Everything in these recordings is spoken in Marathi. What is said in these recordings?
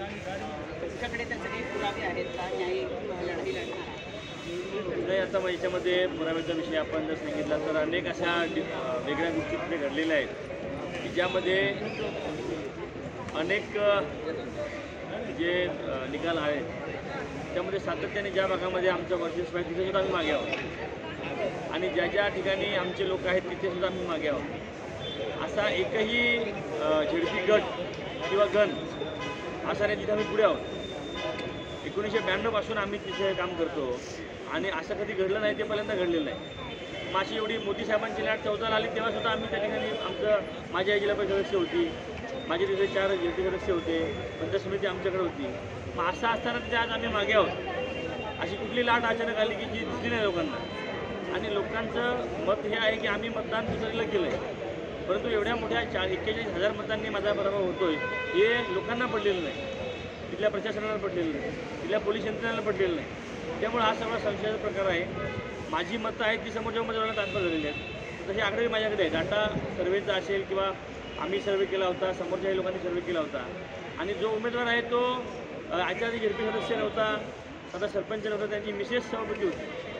तुमच्याकडे त्याचे काही पुरावे आहेत का? न्यायिक लढाई लढणार आहे? नाही, आता मग याच्यामध्ये पुराव्याचा विषय आपण जर सांगितला तर अनेक अशा वेगळ्या गोष्टी तिथे घडलेल्या आहेत की ज्यामध्ये अनेक जे निकाल आहेत त्यामध्ये सातत्याने ज्या भागामध्ये आमचं वर्चस्व आहे तिथेसुद्धा आम्ही मागे आहोत आणि ज्या ज्या ठिकाणी आमचे लोक आहेत तिथेसुद्धा आम्ही मागे आहोत. असा एकही झेडपी गट किंवा गण असा नाही, तिथे आम्ही पुढे आहोत. 1992 पासून आम्ही तिथे काम करतो आणि असं कधी घडलं नाही, ते पहिल्यांदा घडलेलं नाही. माझी एवढी मोदी साहेबांची लाट 14ला आली तेव्हासुद्धा आम्ही त्या ठिकाणी माझ्या जिल्हा परिषद सदस्य होती, माझे तिथे 4 जिल्हा सदस्य होते, पंचायत समिती आमच्याकडे होती. मग असं असताना तिथे आज आम्ही मागे आहोत. अशी कुठली लाट अचानक आली की जी दिसली नाही लोकांना. आणि लोकांचं मत हे आहे की आम्ही मतदान दुसरीला केलं आहे, परंतु एवढ्या मोठ्या 41,000 मतांनी माझा पराभव होतोय हे लोकांना पडलेलं नाही, तिथल्या प्रशासनाला पडलेलं नाही, तिथल्या पोलीस यंत्रणेला पडलेलं नाही. त्यामुळे हा सगळा संशयाचा प्रकार आहे. माझी मतं आहेत ती समोरच्या उमेदवारांना ट्रान्सफर झालेली आहेत. तशी आकडे माझ्याकडे आहे. डाटा सर्वेचा असेल किंवा आम्ही सर्वे केला होता, समोरच्याही लोकांनी सर्वे केला होता. आणि जो उमेदवार आहे तो आचार्य झेडपी सदस्य नव्हता, आता सरपंच नव्हता, त्यांची मिसेस सभापती होती.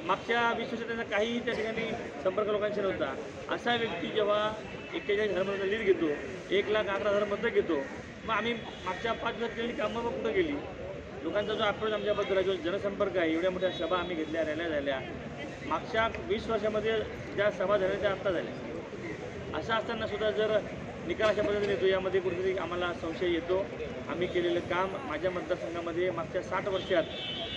मागच्या 20 वर्षात त्यांचा काहीही त्या ठिकाणी संपर्क लोकांशी नव्हता. असा व्यक्ती जेव्हा 41,000 मतांचा लीड घेतो, 1,11,000 मतं घेतो, मग आम्ही मागच्या 5 वर्षात केलेली कामं मग कुठं गेली? लोकांचा जो अप्रोच आमच्याबद्दल आहे, जो जनसंपर्क आहे, एवढ्या मोठ्या सभा आम्ही घेतल्या, रॅल्या झाल्या, मागच्या 20 वर्षामध्ये ज्या सभा झाल्या त्या आत्ता झाल्या. असं असताना सुद्धा जर निकाल अशा पद्धतीने येतो, यामध्ये कुठेतरी आम्हाला संशय येतो. आम्ही केलेलं काम माझ्या मतदारसंघामध्ये मागच्या 60 वर्षात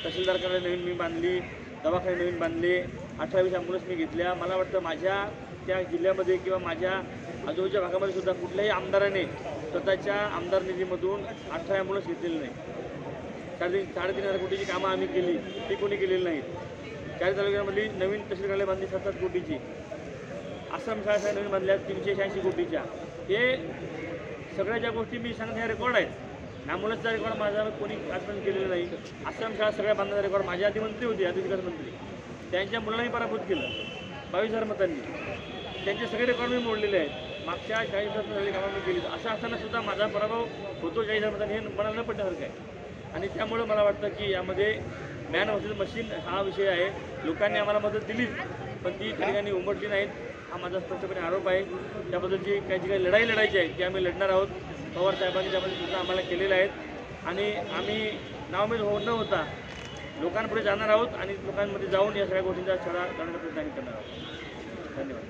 तहसीलदारकडे नवीन मी बांधली, दवाखाने नवीन बांधले, 18-20 ॲम्ब्युलन्स मी घेतल्या. मला वाटतं माझ्या त्या जिल्ह्यामध्ये किंवा माझ्या आजूबाजूच्या भागामध्ये सुद्धा कुठल्याही आमदाराने स्वतःच्या आमदार निधीमधून 18 ॲम्ब्युलन्स घेतलेले नाही. 3,500 कोटीची कामं आम्ही केली, ती कोणी केलेली नाहीत. 4 तालुक्यामधली नवीन तहसील कार्यालय बांधली 7-7 कोटीची, आश्रमशाळा नवीन बांधल्या 386 कोटीच्या. हे सगळ्या ज्या गोष्टी मी सांगत ह्या रेकॉर्ड आहेत. ॲम्ब्युलन्सचा रेकॉर्ड माझा कोणी आजपर्यंत केलेलं नाही. आश्रमशाळा सगळ्या बांधण्याचा रेकॉर्ड माझ्या आधी मंत्री होते, आधी विकास मंत्री, त्यांच्या मुलांनाही पराभूत केलं 22,000 मतांनी. त्यांचे सगळे रेकॉर्ड मी मोडलेले आहेत. मागच्या 40 वर्षात झालेली कामं मी केली. असं असताना सुद्धा माझा पराभव होतो 40,000 मतांनी, हे मनाला न पडण्यासारखं आहे. आणि त्यामुळं मला वाटतं की यामध्ये मॅन वर्सेस मशीन हा विषय आहे. लोकांनी आम्हाला मदत दिलीच, पण ती त्या ठिकाणी उमटली नाहीत, हा माझा स्पष्टपणे आरोप आहे. त्याबद्दलची काही लढाई लढायची आहे ती आम्ही लढणार आहोत. पवार साहेबांनी त्यामध्ये सुद्धा आम्हाला केलेलं आहेत आणि आम्ही नाउमेद न होता लोकांपुढे जाणार आहोत आणि लोकांमध्ये जाऊन या सगळ्या गोष्टींचा छडा करण्याचा प्रयत्न करणार आहोत. धन्यवाद.